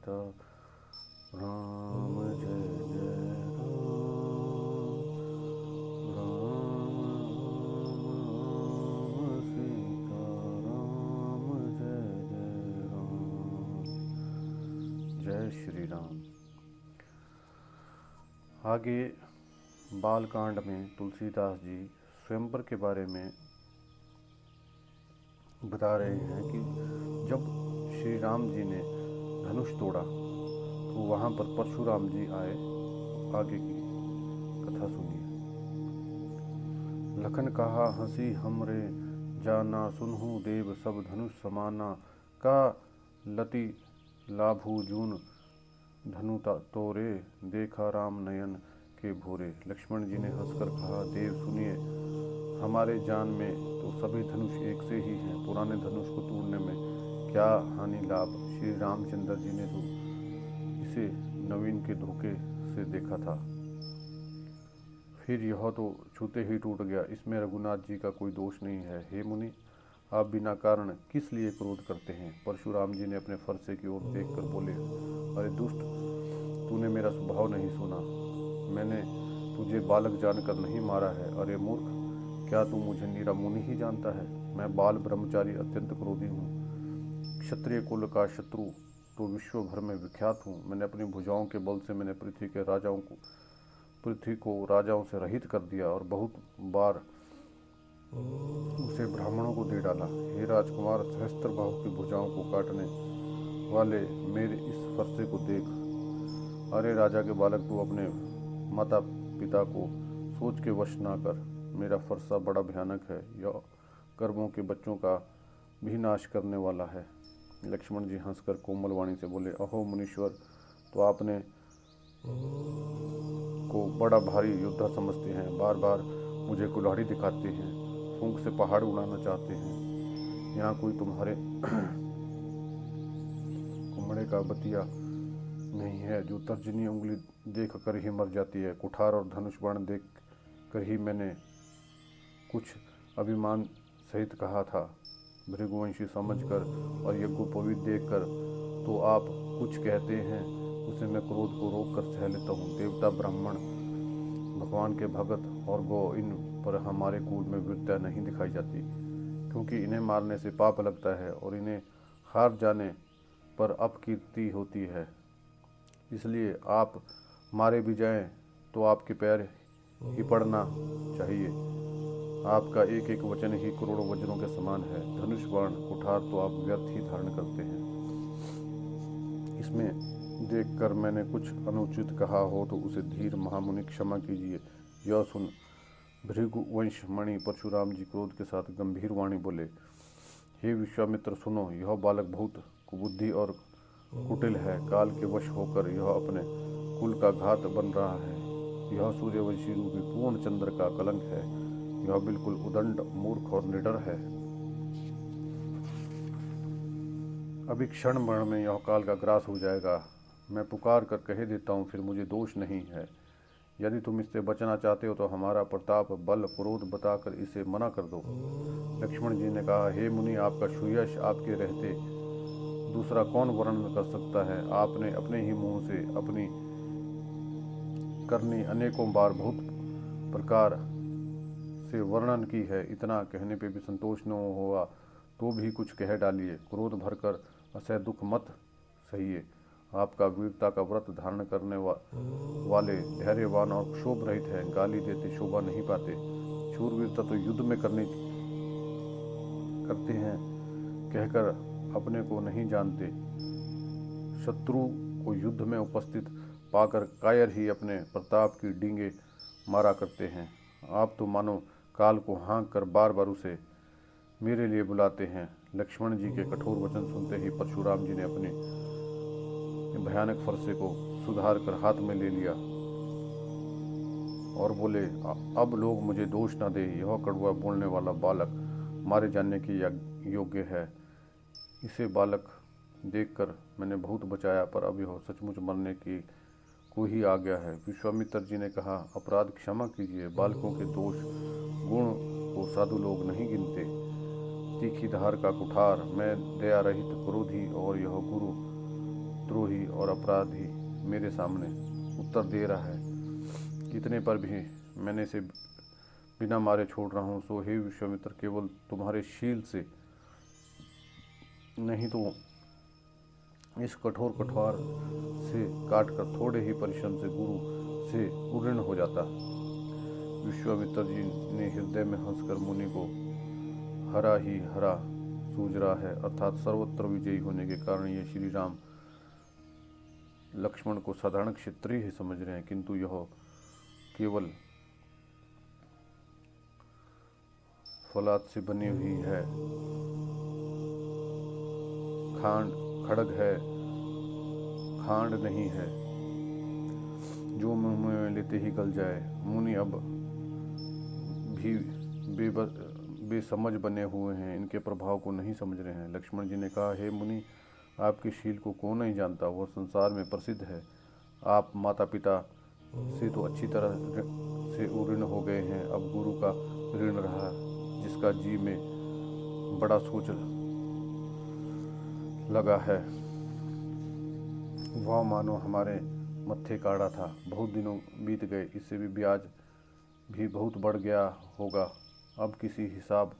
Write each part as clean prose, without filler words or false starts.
सीता राम जय जय राम राम सीता राम जय जय राम। जय श्री राम। आगे बालकांड में तुलसीदास जी स्वयंवर के बारे में बता रहे हैं कि जब श्री राम जी ने धनुष तोड़ा तो वहाँ पर परशुराम जी आए। आगे की कथा सुनिए। लखन कहा हंसी हमरे जाना, सुनहु देव सब धनुष समाना, का लति लाभु जून धनुता तोरे, देखा राम नयन के भोरे। लक्ष्मण जी ने हंसकर कहा, देव सुनिए, हमारे जान में तो सभी धनुष एक से ही हैं, पुराने धनुष को तोड़ने में क्या हानि लाभ। श्री रामचंद्र जी ने तो इसे नवीन के धोखे से देखा था, फिर यह तो छूते ही टूट गया, इसमें रघुनाथ जी का कोई दोष नहीं है। हे मुनि, आप बिना कारण किस लिए क्रोध करते हैं। परशुराम जी ने अपने फरसे की ओर देखकर बोले, अरे दुष्ट, तूने मेरा स्वभाव नहीं सुना। मैंने तुझे बालक जानकर नहीं मारा है। अरे मूर्ख, क्या तू मुझे नीरा मुनि ही जानता है। मैं बाल ब्रह्मचारी अत्यंत क्रोधी हूँ, क्षत्रिय कुल का शत्रु तो विश्व भर में विख्यात हूँ। मैंने अपनी भुजाओं के बल से मैंने पृथ्वी को राजाओं से रहित कर दिया और बहुत बार उसे ब्राह्मणों को दे डाला। हे राजकुमार, सहस्त्रबाहु की भुजाओं को काटने वाले मेरे इस फरसे को देख। अरे राजा के बालक, तू अपने माता पिता को सोच के वश ना कर। मेरा फरसा बड़ा भयानक है, यह कर्मों के बच्चों का भी नाश करने वाला है। लक्ष्मण जी हंसकर कोमल वाणी से बोले, अहो मुनीश्वर, तो आपने को बड़ा भारी योद्धा समझते हैं, बार बार मुझे कुल्हाड़ी दिखाते हैं, फूंक से पहाड़ उड़ाना चाहते हैं। यहाँ कोई तुम्हारे कुमड़े का बतिया नहीं है जो तर्जनी उंगली देख कर ही मर जाती है। कुठार और धनुष बाण देख कर ही मैंने कुछ अभिमान सहित कहा था। भृगुवंशी समझकर और यज्ञोपवीत देखकर तो आप कुछ कहते हैं, उसे मैं क्रोध को रोक कर सह लेता हूँ। देवता, ब्राह्मण, भगवान के भगत और गौ, इन पर हमारे कुल में वीरता नहीं दिखाई जाती, क्योंकि इन्हें मारने से पाप लगता है और इन्हें हार जाने पर अपकीर्ति होती है। इसलिए आप मारे भी जाएं तो आपके पैर ही पड़ना चाहिए। आपका एक एक वचन ही करोड़ों वज्रों के समान है। धनुष बाण कुठार तो आप व्यर्थ ही धारण करते हैं। इसमें देखकर मैंने कुछ अनुचित कहा हो तो उसे धीर महामुनि क्षमा कीजिए। यह सुन भृगुवंश मणि परशुराम जी क्रोध के साथ गंभीर वाणी बोले, हे विश्वामित्र, सुनो, यह बालक बहुत कुबुद्धि और कुटिल है। काल के वश होकर यह अपने कुल का घात बन रहा है। यह सूर्यवंशी रूपी पूर्ण चंद्र का कलंक है। यह बिल्कुल उदंड, मूर्ख और निडर है। अभी क्षण भर में यह काल का ग्रास हो जाएगा। मैं पुकार कर कह देता हूँ, फिर मुझे दोष नहीं है। यदि तुम इससे बचना चाहते हो तो हमारा प्रताप, बल, क्रोध बताकर इसे मना कर दो। लक्ष्मण जी ने कहा, हे मुनि, आपका सुयश आपके रहते दूसरा कौन वर्णन कर सकता है। आपने अपने ही मुंह से अपनी करनी अनेकों बार बहुत प्रकार से वर्णन की है। इतना कहने पे भी संतोष न हुआ तो भी कुछ कह डालिए। क्रोध भरकर असह दुख मत सहिए। आपका वीरता का व्रत धारण करने वाले धैर्यवान और क्षोभ रहित हैं। गाली देते शोभा नहीं पाते। शूरवीरता तो युद्ध में करते हैं कहकर अपने को नहीं जानते। शत्रु को युद्ध में उपस्थित पाकर कायर ही अपने प्रताप की डींगे मारा करते हैं। आप तो मानो काल को हाँक कर बार बार उसे मेरे लिए बुलाते हैं। लक्ष्मण जी के कठोर वचन सुनते ही परशुराम जी ने अपने भयानक फरसे को सुधार कर हाथ में ले लिया और बोले, अब लोग मुझे दोष न दे। यह कड़वा बोलने वाला बालक मारे जाने के योग्य है। इसे बालक देखकर मैंने बहुत बचाया, पर अब यह सचमुच मरने की को ही आ गया है। विश्वामित्र जी ने कहा, अपराध क्षमा कीजिए। बालकों के दोष गुण को साधु लोग नहीं गिनते। तीखी धार का कुठार, मैं दया रहित क्रोधी और यह गुरु देशद्रोही और अपराधी मेरे सामने उत्तर दे रहा है। इतने पर भी मैंने इसे बिना मारे छोड़ रहा हूँ। सो हे विश्वामित्र, केवल तुम्हारे शील से, नहीं तो इस कठोर कठोर से काटकर थोड़े ही परिश्रम से गुरु से उऋण हो जाता। विश्वामित्र जी ने हृदय में हंसकर मुनि को हरा ही हरा सूझ रहा है, अर्थात सर्वत्र विजयी होने के कारण ये श्री राम लक्ष्मण को साधारण क्षत्रिय ही समझ रहे हैं, किंतु यह केवल फौलाद से बनी हुई है, खड़ग है, खांड नहीं है जो मुंह में लेते ही गल जाए। मुनि अब भी बेसमझ बने हुए हैं, इनके प्रभाव को नहीं समझ रहे हैं। लक्ष्मण जी ने कहा, हे मुनि, आपके शील को कौन नहीं जानता, वह संसार में प्रसिद्ध है। आप माता पिता से तो अच्छी तरह से उऋण हो गए हैं, अब गुरु का ऋण रहा, जिसका जी में बड़ा सोच लगा है, वह मानो हमारे मत्थे काढ़ा था। बहुत दिनों बीत गए, इससे भी ब्याज भी बहुत बढ़ गया होगा। अब किसी हिसाब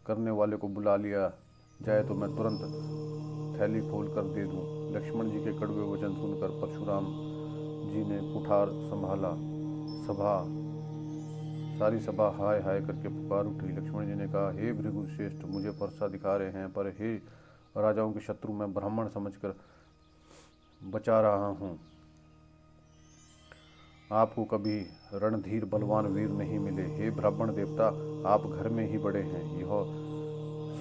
करने वाले को बुला लिया जाए तो मैं तुरंत थैली खोल कर दे दूं। लक्ष्मण जी के कड़वे वचन सुनकर परशुराम जी ने कुठार संभाला। सारी सभा हाय हाय करके पुकार उठी। लक्ष्मण जी ने कहा, हे भृगुश्रेष्ठ, मुझे फरसा दिखा रहे हैं, पर हे राजाओं के शत्रु, मैं ब्राह्मण समझकर बचा रहा हूँ। आपको कभी रणधीर बलवान वीर नहीं मिले। हे ब्राह्मण देवता, आप घर में ही बड़े हैं। यह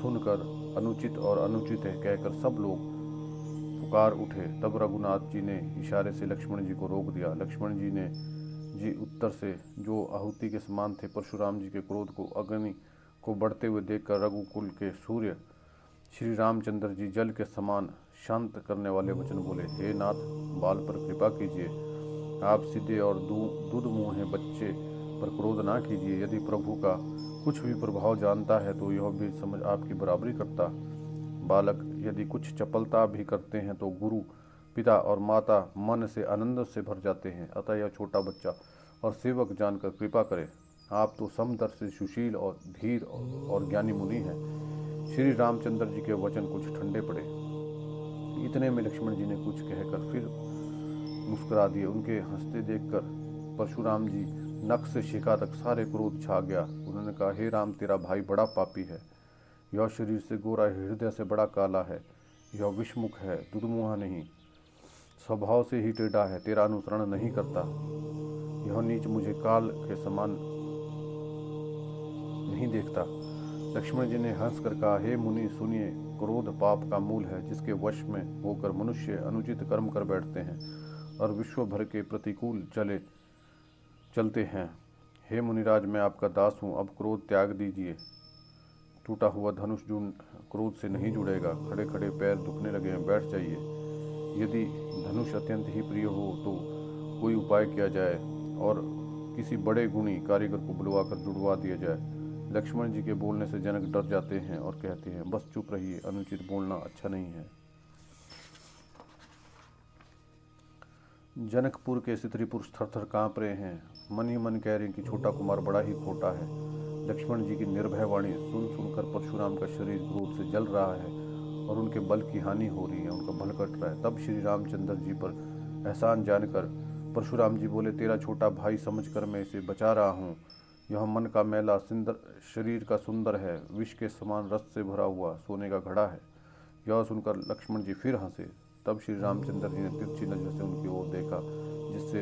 सुनकर अनुचित और अनुचित है कहकर सब लोग पुकार उठे। तब रघुनाथ जी ने इशारे से लक्ष्मण जी को रोक दिया। लक्ष्मण जी ने उत्तर से, जो आहुति के समान थे, परशुराम जी के क्रोध को, अग्नि को बढ़ते हुए देखकर रघुकुल के सूर्य श्री रामचंद्र जी जल के समान शांत करने वाले वचन बोले, हे नाथ, बाल पर कृपा कीजिए। आप सीधे और दूध मुँह बच्चे पर क्रोध ना कीजिए। यदि प्रभु का कुछ भी प्रभाव जानता है तो यह भी समझ आपकी बराबरी करता। बालक यदि कुछ चपलता भी करते हैं तो गुरु, पिता और माता मन से आनंद से भर जाते हैं। अतः यह छोटा बच्चा और सेवक जानकर कृपा करे। आप तो समदर्शी, सुशील और धीर और ज्ञानी मुनि हैं। श्री रामचंद्र जी के वचन कुछ ठंडे पड़े। इतने में लक्ष्मण जी ने कुछ कहकर फिर मुस्कुरा दिए। उनके हंसते देखकर परशुराम जी नख से शिखा तक सारे क्रोध छा गया। उन्होंने कहा, हे राम, तेरा भाई बड़ा पापी है। यह शरीर से गोरा, हृदय से बड़ा काला है। यह विषमुख है, दुधमुहा नहीं, स्वभाव से ही टेढ़ा है, तेरा अनुसरण नहीं करता। यह नीच मुझे काल के समान नहीं देखता। लक्ष्मण जी ने हंसकर कहा, हे मुनि सुनिए, क्रोध पाप का मूल है, जिसके वश में होकर मनुष्य अनुचित कर्म कर बैठते हैं और विश्व भर के प्रतिकूल चलते हैं। हे मुनिराज, मैं आपका दास हूँ, अब क्रोध त्याग दीजिए। टूटा हुआ धनुष क्रोध से नहीं जुड़ेगा। खड़े खड़े पैर दुखने लगे हैं, बैठ जाइए। यदि धनुष अत्यंत ही प्रिय हो तो कोई उपाय किया जाए और किसी बड़े गुणी कारीगर को बुलवाकर जुड़वा दिया जाए। लक्ष्मण जी के बोलने से जनक डर जाते हैं और कहते हैं, बस चुप रहिए, अनुचित बोलना अच्छा नहीं है। जनकपुर के स्त्री पुरुष थर थर काँप रहे हैं, मन ही मन कह रहे हैं कि छोटा कुमार बड़ा ही खोटा है। लक्ष्मण जी की निर्भय वाणी सुन सुनकर परशुराम का शरीर क्रोध से जल रहा है और उनके बल की हानि हो रही है, उनका बल कट रहा है। तब श्री रामचंद्र जी पर एहसान जानकर परशुराम जी बोले, तेरा छोटा भाई समझकर मैं इसे बचा रहा हूँ। यह मन का मैला शरीर का सुंदर है, विष के समान रस से भरा हुआ सोने का घड़ा है। यह सुनकर लक्ष्मण जी फिर हंसे। तब श्री रामचंद्र जी ने तिरछी नजर से उनकी ओर देखा, जिससे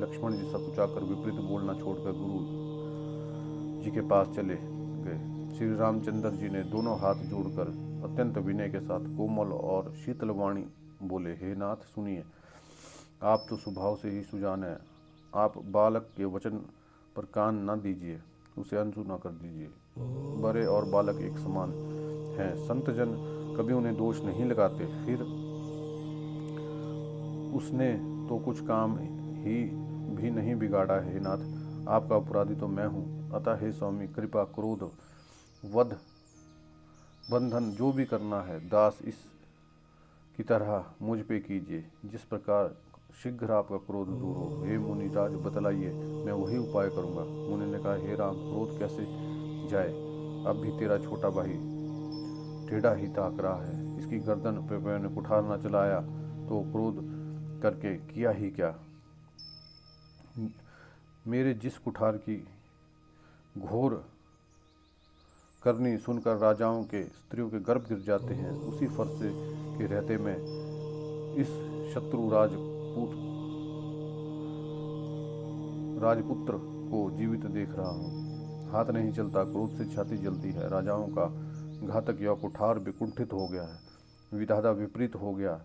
लक्ष्मण जी सकुचाकर विपरीत बोलना छोड़कर गुरु जी के पास चले गए। श्री रामचंद्र जी ने दोनों हाथ जोड़कर अत्यंत विनय के साथ कोमल और शीतल वाणी बोले, हे नाथ सुनिए, आप तो स्वभाव से ही सुजान हैं। आप बालक के वचन पर कान न दीजिए, उसे अनसुना कर दीजिए। बड़े और बालक एक समान हैं। संत जन कभी उन्हें दोष नहीं लगाते। फिर उसने तो कुछ काम ही भी नहीं बिगाड़ा है। हे नाथ, आपका अपराधी तो मैं हूँ। अतः हे स्वामी, कृपा, क्रोध, वध, बंधन जो भी करना है, दास इस की तरह मुझ पे कीजिए, जिस प्रकार शीघ्र आपका क्रोध दूर हो। हे मुनि राज बतलाइए, मैं वही उपाय करूँगा। मुनि ने कहा, हे राम, क्रोध कैसे जाए? अब भी तेरा छोटा भाई टेढ़ा ही ताक रहा है। इसकी गर्दन पे मैंने कुठार न चलाया तो क्रोध करके किया ही क्या? मेरे जिस कुठार की घोर करनी सुनकर राजाओं के स्त्रियों के गर्भ गिर जाते हैं, उसी फरसे के रहते मैं इस शत्रु राजपुत्र को जीवित देख रहा हूँ। हाथ नहीं चलता, क्रोध से छाती जलती है। राजाओं का घातक यह कुठार विकुंठित हो गया है, विधाता विपरीत हो गया।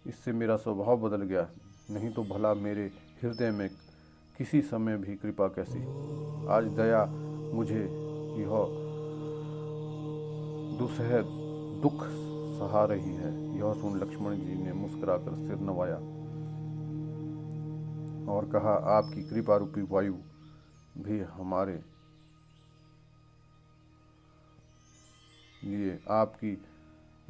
इससे मेरा स्वभाव बदल गया, नहीं तो भला मेरे हृदय में किसी समय भी कृपा कैसी? आज दया मुझे यह दुसह दुख सहा रही है। यह सुन लक्ष्मण जी ने मुस्कुराकर सिर नवाया और कहा, आपकी कृपा रूपी वायु भी हमारे लिए आपकी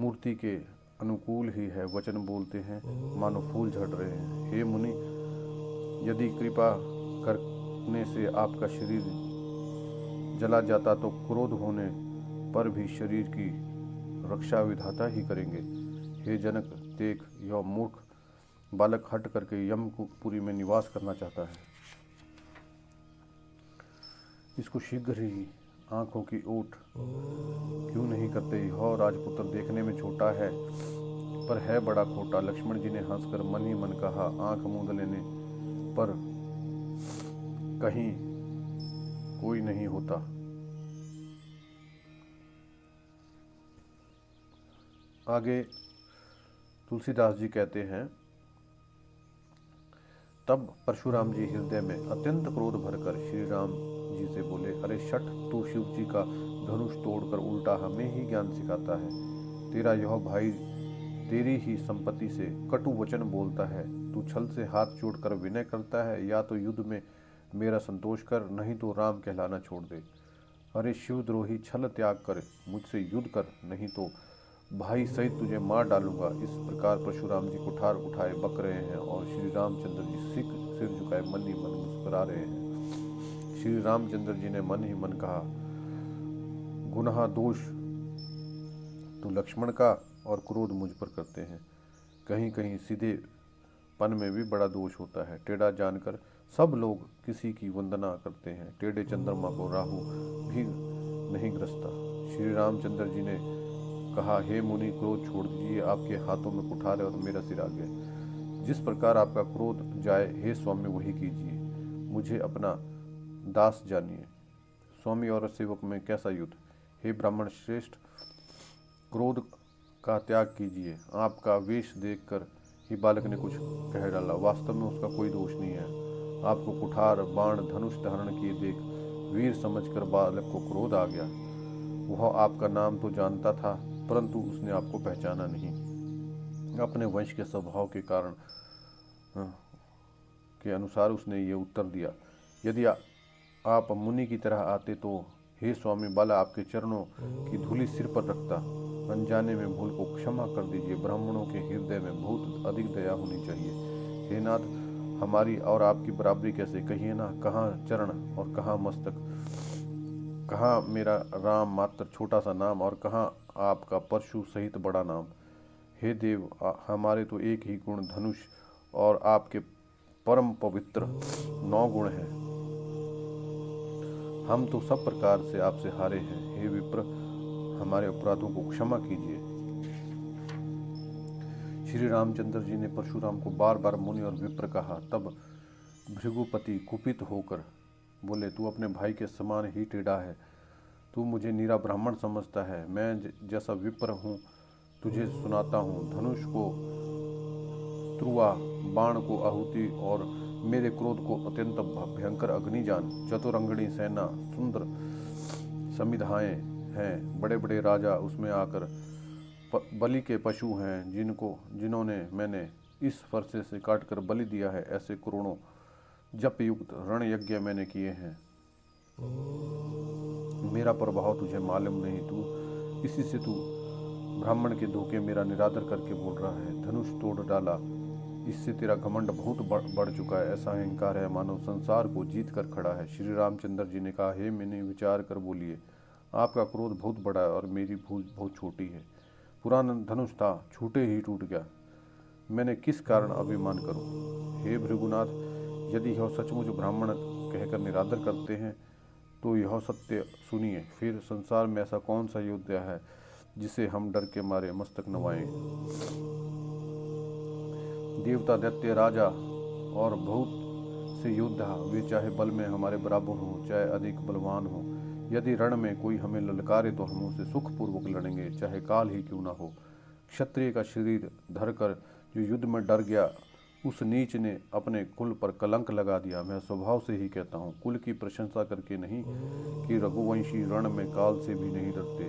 मूर्ति के अनुकूल ही है। वचन बोलते हैं मानो फूल झड़ रहे हैं। हे मुनि, यदि कृपा करने से आपका शरीर जला जाता तो क्रोध होने पर भी शरीर की रक्षा विधाता ही करेंगे। हे जनक, देख, यह मूर्ख बालक हट करके यमपुरी में निवास करना चाहता है। इसको शीघ्र ही आंखों की ओट क्यों नहीं करते? यह राजपुत्र देखने में छोटा है पर है बड़ा खोटा। लक्ष्मण जी ने हंसकर मन ही मन कहा, आंख मूंद लेने पर कहीं कोई नहीं होता। आगे तुलसीदास जी कहते हैं, तब परशुराम जी हृदय में अत्यंत क्रोध भरकर श्री राम जी से बोले, अरे शठ, तू शिव जी का धनुष तोड़कर उल्टा हमें ही ज्ञान सिखाता है। तेरा यह भाई तेरी ही संपत्ति से कटु वचन बोलता है। तू छल से हाथ जोड़कर विनय करता है, या तो युद्ध में मेरा संतोष कर, नहीं तो राम कहलाना छोड़ दे। अरे शिवद्रोही, छल त्याग कर मुझसे युद्ध कर, नहीं तो भाई सहित तुझे मार डालूंगा। इस प्रकार परशुराम जी कुठार उठाए बक रहे हैं और श्री रामचंद्र जी सिर झुकाए मन ही मन मुस्कुरा रहे हैं। श्री रामचंद्र जी ने मन ही मन कहा, गुनाह दोष तो लक्ष्मण का और क्रोध मुझ पर करते हैं। कहीं कहीं सीधे पन में भी बड़ा दोष होता है। टेढ़ा जानकर सब लोग किसी की वंदना करते हैं। टेढ़े चंद्रमा को राहु भी नहीं ग्रसता। श्री रामचंद्र जी ने कहा, हे मुनि, क्रोध छोड़ दीजिए, आपके हाथों में कुठार है और मेरा सिर आ गया। जिस प्रकार आपका क्रोध जाए, हे स्वामी, वही कीजिए। मुझे अपना दास जानिए। स्वामी और सेवक में कैसा युद्ध? हे ब्राह्मण श्रेष्ठ, क्रोध का त्याग कीजिए। आपका वेश देखकर ही बालक ने कुछ कह डाला, वास्तव में उसका कोई दोष नहीं है। आपको कुठार, बाण, धनुष धारण किए देख वीर समझकर बालक को क्रोध आ गया। वह आपका नाम तो जानता था, परंतु उसने आपको पहचाना नहीं। अपने वंश के स्वभाव के कारण के अनुसार उसने ये उत्तर दिया, यदि आप मुनि की तरह आते तो हे स्वामी, बाला आपके चरणों की धूलि सिर पर रखता। अनजाने में भूल को क्षमा कर दीजिए। ब्राह्मणों के हृदय में बहुत अधिक दया होनी चाहिए। हे नाथ, हमारी और आपकी बराबरी कैसे? कहिए ना, कहाँ चरण और कहाँ मस्तक, कहाँ मेरा राम मात्र छोटा सा नाम और कहाँ आपका परशु सहित बड़ा नाम। हे देव, हमारे तो एक ही गुण धनुष और आपके परम पवित्र 9 गुण हैं। हम तो सब प्रकार से आपसे हारे हैं। हे विप्र, हमारे अपराधों को क्षमा कीजिए। श्री रामचंद्र जी ने परशुराम को बार बार मुनि और विप्र कहा। तब भृगुपति कुपित होकर बोले, तू अपने भाई के समान ही टेढ़ा है। तू मुझे नीरा ब्राह्मण समझता है। मैं जैसा विप्र हूँ तुझे सुनाता हूँ। धनुष को त्रुआ, बाण को आहुति और मेरे क्रोध को अत्यंत भयंकर अग्नि जान। चतुरंगणी सेना, सुंदर समिधाएं हैं, बड़े बड़े राजा उसमें आकर बलि के पशु हैं, जिन्होंने मैंने इस फरसे से काटकर बलि दिया है। ऐसे करोड़ों जप युक्त रण यज्ञ मैंने किए हैं। मेरा प्रभाव तुझे मालूम नहीं, इसी से तू ब्राह्मण के धोखे मेरा निरादर करके बोल रहा है, धनुष तोड़ डाला, इससे तेरा घमंड बहुत बढ़ चुका है। ऐसा अहंकार है मानो संसार को जीत कर खड़ा है। श्री रामचंद्र जी ने कहा, हे मैंने विचार कर बोलिए, आपका क्रोध बहुत बड़ा है और मेरी भूल बहुत छोटी है। पुराना धनुष था, छूटे ही टूट गया, मैंने किस कारण अभिमान करूं। हे भृगुनाथ, यदि यह सचमुच ब्राह्मण कहकर निरादर करते हैं तो यह सत्य सुनिए, फिर संसार में ऐसा कौन सा योद्धा है जिसे हम डर के मारे मस्तक नवाएं। देवता, दैत्य, राजा और बहुत से योद्धा, वे चाहे बल में हमारे बराबर हों चाहे अधिक बलवान हों, यदि रण में कोई हमें ललकारे तो हम उसे सुखपूर्वक लड़ेंगे, चाहे काल ही क्यों न हो। क्षत्रिय का शरीर धरकर जो युद्ध में डर गया, उस नीच ने अपने कुल पर कलंक लगा दिया। मैं स्वभाव से ही कहता हूँ, कुल की प्रशंसा करके नहीं, कि रघुवंशी रण में काल से भी नहीं डरते।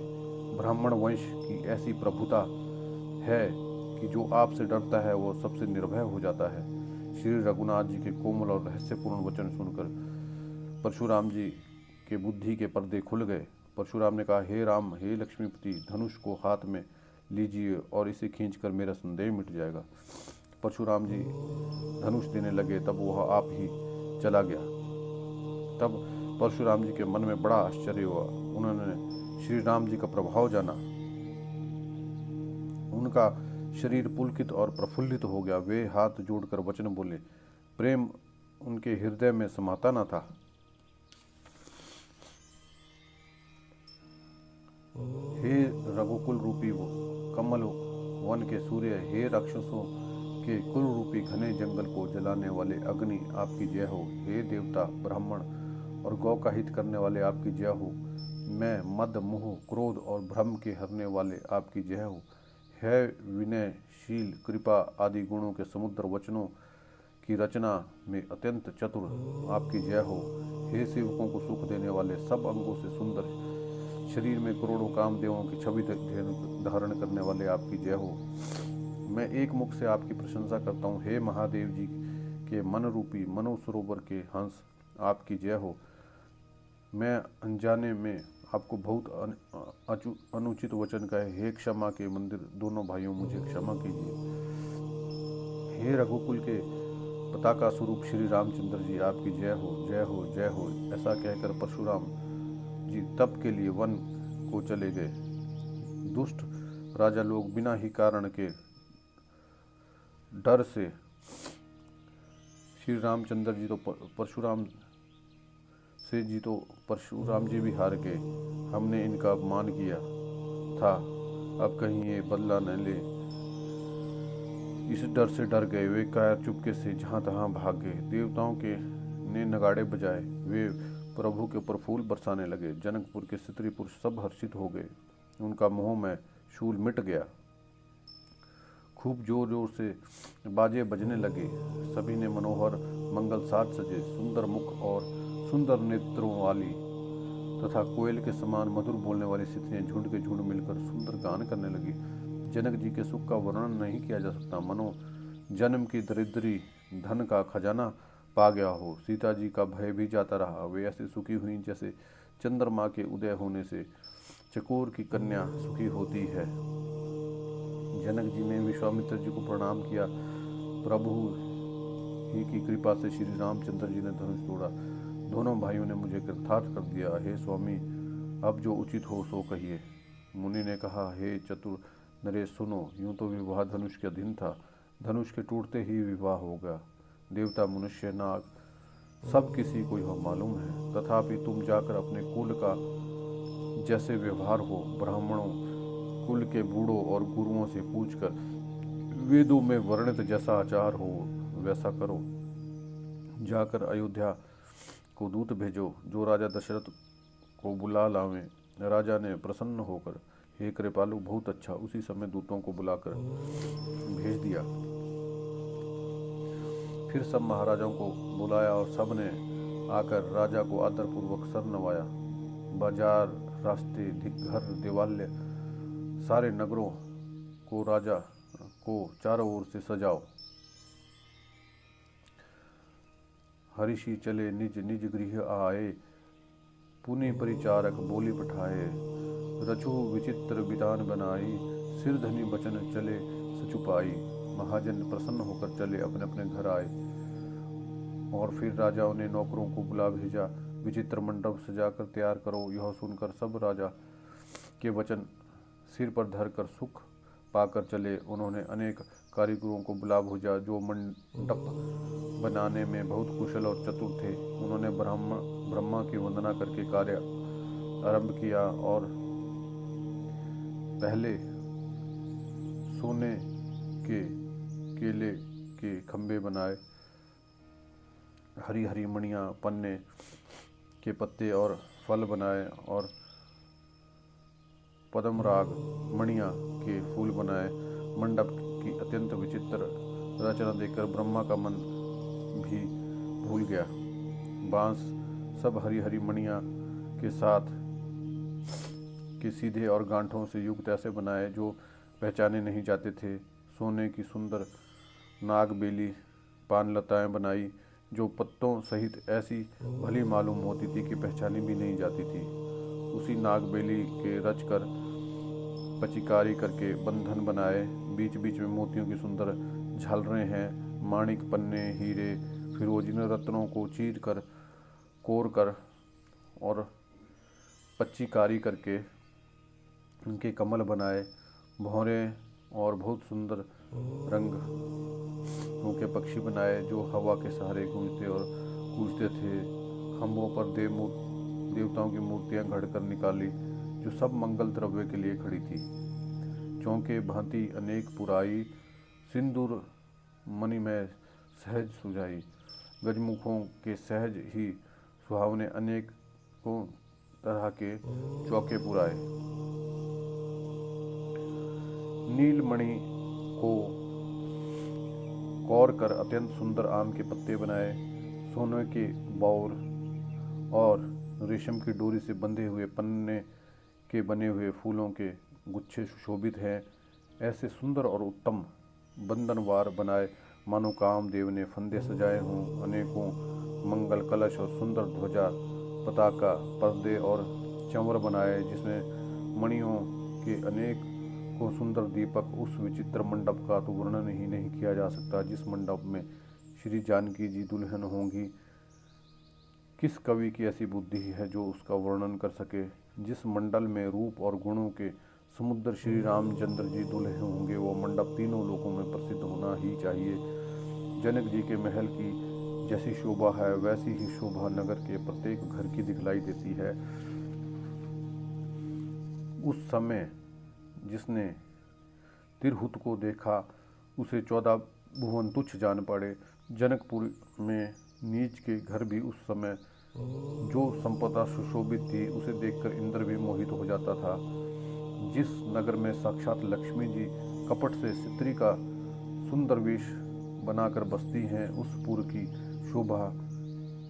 ब्राह्मण वंश की ऐसी प्रभुता है कि जो आपसे डरता है वो सबसे निर्भय हो जाता है। श्री रघुनाथ जी के कोमल और रहस्यपूर्ण वचन सुनकर परशुराम जी के बुद्धि के पर्दे खुल गए। परशुराम ने कहा, हे राम, हे लक्ष्मीपति, धनुष को हाथ में लीजिए और इसे खींचकर मेरा संदेह मिट जाएगा। परशुराम जी धनुष देने लगे, तब वह आप ही चला गया। तब परशुराम जी के मन में बड़ा आश्चर्य हुआ। उन्होंने श्री राम जी का प्रभाव जाना, उनका शरीर पुलकित और प्रफुल्लित हो गया। वे हाथ जोड़कर वचन बोले, प्रेम उनके हृदय में समाता न था। हे रघुकुल रूपी कमल वन के सूर्य, हे राक्षसों के कुल रूपी घने जंगल को जलाने वाले अग्नि, आपकी जय हो। हे देवता, ब्राह्मण और गौ का हित करने वाले, आपकी जय हो। मैं मद, मोह, क्रोध और भ्रम के हरने वाले, आपकी जय हो। है विनयशील, कृपा आदि गुणों के समुद्र, वचनों की रचना में अत्यंत चतुर, आपकी जय हो। हे सेवकों को सुख देने वाले, सब अंगों से सुंदर, शरीर में करोड़ों कामदेवों की छवि धारण करने वाले, आपकी जय हो। मैं एक मुख से आपकी प्रशंसा करता हूँ। हे महादेव जी के मन रूपी मनो सरोवर के हंस, आपकी जय हो। मैं अनजाने में आपको बहुत अनुचित वचन कहे, हे क्षमा के मंदिर, दोनों भाइयों, मुझे क्षमा कीजिए। हे रघुकुल के पताका स्वरूप श्री रामचंद्र जी, आपकी जय हो, जय हो, जय हो। ऐसा कहकर परशुराम जी तप के लिए वन को चले गए। दुष्ट राजा लोग बिना ही कारण के डर से श्री रामचंद्र जी तो परशुराम जी भी हार गए। हमने इनका अपमान किया था, अब कहीं ये बदला न ले, इस डर से डर गए। वे कायर चुपके से जहाँ तहाँ भाग गए। देवताओं के ने नगाड़े बजाए, वे प्रभु के ऊपर फूल बरसाने लगे। जनकपुर के स्त्री पुरुष सब हर्षित हो गए, उनका मुंह में शूल मिट गया। खूब जोर जोर से बाजे बजने लगे। सभी ने मनोहर मंगल साज सजे, सुंदर मुख और सुंदर नेत्रों वाली तथा कोयल के समान मधुर बोलने वाली स्त्रियां झुंड के झुंड मिलकर सुंदर गान करने लगी। जनक जी के सुख का वर्णन नहीं किया जा सकता, मनो जन्म की दरिद्री धन का खजाना पा गया हो। सीता जी का भय भी जाता रहा, वे ऐसे सुखी हुई जैसे चंद्रमा के उदय होने से चकोर की कन्या सुखी होती है। जनक जी ने विश्वामित्र जी को प्रणाम किया। प्रभु ही की कृपा से श्री रामचंद्र जी ने धनुष तोड़ा। दोनों भाइयों ने मुझे कृतार्थ कर दिया। हे स्वामी, अब जो उचित हो सो कहिए। मुनि ने कहा, हे चतुर नरेश, सुनो, यूं तो विवाह धनुष के अधीन था, धनुष के टूटते ही विवाह होगा। देवता, मनुष्य, नाग सब किसी को यह मालूम है, तथापि तुम जाकर अपने कुल का जैसे व्यवहार हो, ब्राह्मणों कुल के बूढ़ों और गुरुओं से पूछकर वेदों में वर्णित जैसा आचार हो वैसा करो। जाकर अयोध्या को दूत भेजो, जो राजा दशरथ को बुला लावें। राजा ने प्रसन्न होकर, हे कृपालु, बहुत अच्छा, उसी समय दूतों को बुलाकर भेज दिया। फिर सब महाराजाओं को बुलाया और सब ने आकर राजा को आदरपूर्वक सर नवाया। बाजार, रास्ते, घर, देवालय, सारे नगरों को राजा को चारों ओर से सजाओ। हरिषि चले निज निज गृह आए, पुनि परिचारक बोली पठाए। रचु विचित्र विधान बनाई, सिरधनी बचन चले सचुपाई। महाजन प्रसन्न होकर चले अपने अपने घर आए। और फिर राजाओं ने नौकरों को बुला भेजा, विचित्र मंडप सजाकर तैयार करो। यह सुनकर सब राजा के वचन सिर पर धरकर सुख पाकर चले। उन्होंने अनेक कारीगरों को बुला भेजा जो मंडप बनाने में बहुत कुशल और चतुर थे। उन्होंने ब्रह्मा की वंदना करके कार्य आरंभ किया और पहले सोने के केले के खंभे बनाए, हरी हरी मणियाँ, पन्ने के पत्ते और फल बनाए और पद्मराग मणियाँ के फूल बनाए। मंडप की अत्यंत विचित्र रचना देखकर ब्रह्मा का मन भी भूल गया। बांस सब हरी हरी मणियाँ के साथ के सीधे और गांठों से युक्त ऐसे बनाए जो पहचाने नहीं जाते थे। सोने की सुंदर नागबेली पानलताएं बनाई जो पत्तों सहित ऐसी भली मालूम होती थी कि पहचानी भी नहीं जाती थी। उसी नागबेली के रचकर पचिकारी करके बंधन बनाए। बीच बीच में मोतियों की सुंदर झालरें हैं। माणिक, पन्ने, हीरे, फिरोजिन रत्नों को चीर कर, कोर कर और पच्चीकारी करके उनके कमल बनाए। भौरे और बहुत सुंदर रंग के पक्षी बनाए जो हवा के सहारे गूंजते और कूदते थे। खम्भों पर देवताओं की मूर्तियां घड़कर निकाली जो सब मंगल द्रव्य के लिए खड़ी थी। चौके भांति अनेक पुराई, सिंदूर मणिमय सहज सुझाई। गजमुखों के सहज ही सुहावने अनेकों तरह के चौके पुराए। नीलमणि को कौर कर अत्यंत सुंदर आम के पत्ते बनाए। सोने के बाउल और रेशम की डोरी से बंधे हुए पन्ने के बने हुए फूलों के गुच्छे सुशोभित हैं। ऐसे सुंदर और उत्तम बंधनवार बनाए मानो कामदेव ने फंदे सजाए हों। अनेकों मंगल कलश और सुंदर ध्वजा, पताका, पर्दे और चंवर बनाए जिसमें मणियों के अनेक को सुंदर दीपक। उस विचित्र मंडप का तो वर्णन ही नहीं किया जा सकता जिस मंडप में श्री जानकी जी दुल्हन होंगी। किस कवि की ऐसी बुद्धि है जो उसका वर्णन कर सके। जिस मंडल में रूप और गुणों के समुद्र श्री रामचंद्र जी दुल्हे होंगे वो मंडप तीनों लोकों में प्रसिद्ध होना ही चाहिए। जनक जी के महल की जैसी शोभा है वैसी ही शोभा नगर के प्रत्येक घर की दिखलाई देती है। उस समय जिसने तिरहुत को देखा उसे 14 भुवन तुच्छ जान पड़े। जनकपुर में नीच के घर भी उस समय जो संपदा सुशोभित थी उसे देखकर इंद्र भी मोहित हो जाता था। जिस नगर में साक्षात लक्ष्मी जी कपट से स्त्री का सुंदर वेश बनाकर बसती हैं उस पुर की शोभा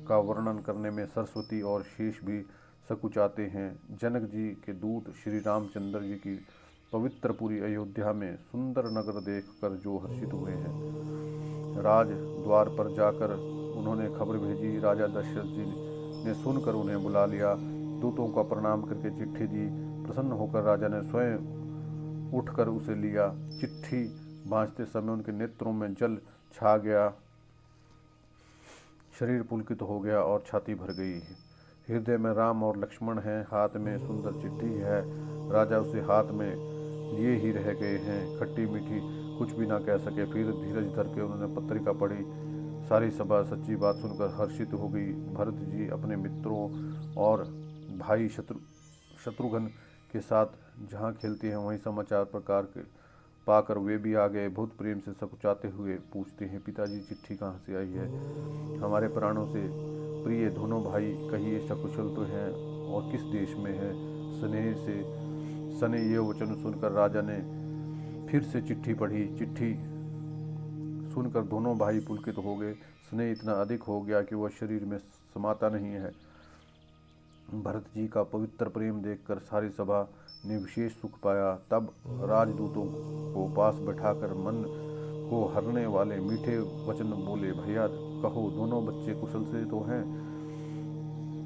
का वर्णन करने में सरस्वती और शेष भी सकुचाते हैं। जनक जी के दूत श्री रामचंद्र जी की पवित्र पूरी अयोध्या में सुंदर नगर देखकर जो हर्षित हुए हैं। राज द्वार पर जाकर उन्होंने खबर भेजी। राजा दशरथ जी ने सुनकर उन्हें बुला लिया। दूतों का प्रणाम करके चिट्ठी दी। प्रसन्न होकर राजा ने स्वयं उठकर उसे लिया। चिट्ठी बाँचते समय उनके नेत्रों में जल छा गया, शरीर पुलकित हो गया और छाती भर गई। हृदय में राम और लक्ष्मण हैं, हाथ में सुंदर चिट्ठी है। राजा उसे हाथ में लिए ही रह गए हैं, खट्टी मीठी कुछ भी ना कह सके। फिर धीरज धर के उन्होंने पत्रिका पढ़ी। सारी सभा सच्ची बात सुनकर हर्षित हो गई। भरत जी अपने मित्रों और भाई शत्रुघ्न के साथ जहाँ खेलते हैं वहीं समाचार प्रकार के पाकर वे भी आ गए। बहुत प्रेम से सकुचाते हुए पूछते हैं, पिताजी चिट्ठी कहाँ से आई है? हमारे प्राणों से प्रिय दोनों भाई कहिए सकुशल तो हैं और किस देश में है? स्नेह से सने ये वचन सुनकर राजा ने फिर से चिट्ठी पढ़ी। चिट्ठी सुनकर दोनों भाई पुलकित हो गए। स्नेह इतना अधिक हो गया कि वह शरीर में समाता नहीं है। भरत जी का पवित्र प्रेम देखकर सारी सभा ने विशेष सुख पाया। तब राजदूतों को पास बैठाकर मन को हरने वाले मीठे वचन बोले, भैया कहो दोनों बच्चे कुशल से तो हैं?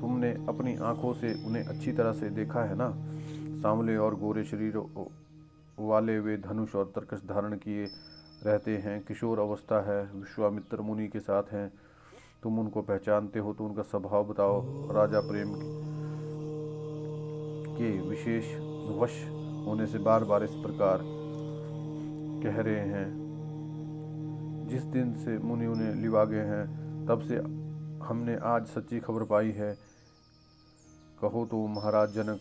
तुमने अपनी आंखों से उन्हें अच्छी तरह से देखा है ना? सांवले और गोरे शरीर वाले वे धनुष और तरकश धारण किए रहते हैं। किशोर अवस्था है, विश्वामित्र मुनि के साथ हैं। तुम उनको पहचानते हो तो उनका स्वभाव बताओ। राजा प्रेम के विशेष वश होने से बार बार इस प्रकार कह रहे हैं। जिस दिन से मुनि उन्हें लिवा गए हैं तब से हमने आज सच्ची खबर पाई है। कहो तो महाराज जनक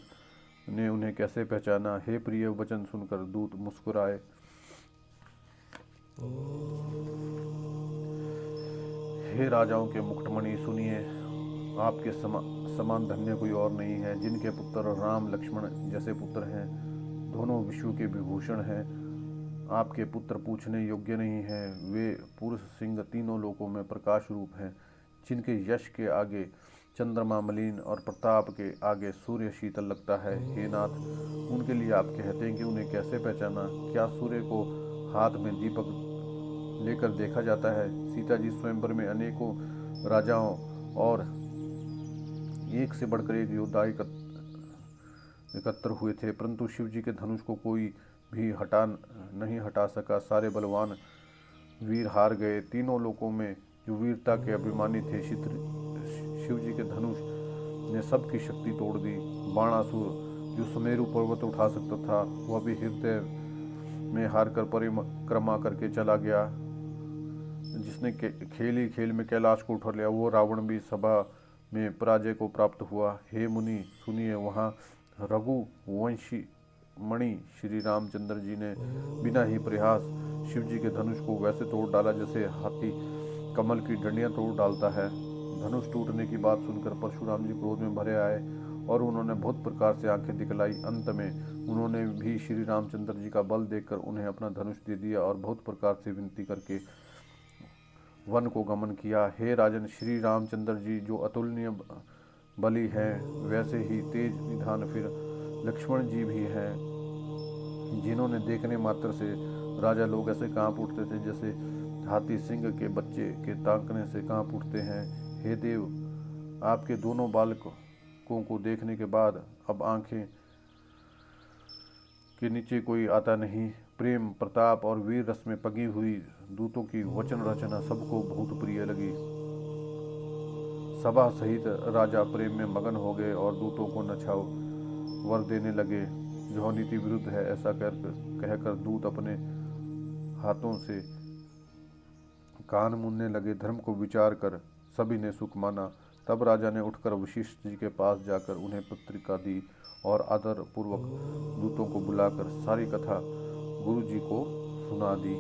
ने उन्हें कैसे पहचाना। हे प्रिय, वचन सुनकर दूत मुस्कुराए। हे राजाओं के मुकुटमणि, सुनिए, आपके समान धन्य कोई और नहीं है। जिनके पुत्र राम लक्ष्मण जैसे पुत्र हैं, दोनों विश्व के विभूषण हैं, आपके पुत्र पूछने योग्य नहीं हैं। वे पुरुष सिंह तीनों लोकों में प्रकाश रूप हैं। जिनके यश के आगे चंद्रमा मलिन और प्रताप के आगे सूर्य शीतल लगता है। हे नाथ, उनके लिए आप कहते हैं कि उन्हें कैसे पहचाना। क्या सूर्य को हाथ में दीपक लेकर देखा जाता है। सीता जी स्वयंवर में अनेकों राजाओं और एक से बढ़कर एक योद्धा एकत्र हुए थे, परंतु शिव जी के धनुष को कोई भी नहीं हटा सका। सारे बलवान वीर हार गए। तीनों लोकों में जो वीरता के अभिमानी थे, शिव जी के धनुष ने सबकी शक्ति तोड़ दी। बाणासुर जो सुमेरु पर्वत उठा सकता था, वह भी हृदय में हार कर परिक्रमा करके चला गया। जिसने खेल ही खेल में कैलाश को उठा लिया, वो रावण भी सभा में पराजय को प्राप्त हुआ। हे मुनि सुनिए, वहाँ रघुवंशी मणि श्री रामचंद्र जी ने बिना ही प्रयास शिव जी के धनुष को वैसे तोड़ डाला जैसे हाथी कमल की डंडियां तोड़ डालता है। धनुष टूटने की बात सुनकर परशुराम जी क्रोध में भरे आए और उन्होंने बहुत प्रकार से आंखें दिखलाई। अंत में उन्होंने भी श्री रामचंद्र जी का बल देखकर उन्हें अपना धनुष दे दिया और बहुत प्रकार से विनती करके वन को गमन किया। हे राजन, श्री रामचंद्र जी जो अतुलनीय बली हैं, वैसे ही तेज निधान फिर लक्ष्मण जी भी हैं, जिन्होंने देखने मात्र से राजा लोग ऐसे कांप उठते थे जैसे हाथी सिंह के बच्चे के ताकने से कांप उठते हैं। हे देव, आपके दोनों बालकों को देखने के बाद अब आंखें के नीचे कोई आता नहीं। प्रेम, प्रताप और वीर रस में पगी हुई दूतों की वचन रचना सबको बहुत प्रिय लगी। सभा सहित राजा प्रेम में मगन हो गए और दूतों को नछाव वर देने लगे, जो नीति विरुद्ध है। ऐसा कहकर दूत अपने हाथों से कान मुनने लगे। धर्म को विचार कर सभी ने सुख माना। तब राजा ने उठकर वशिष्ठ जी के पास जाकर उन्हें पत्रिका दी और आदर पूर्वक दूतों को बुलाकर सारी कथा गुरु जी को सुना दी।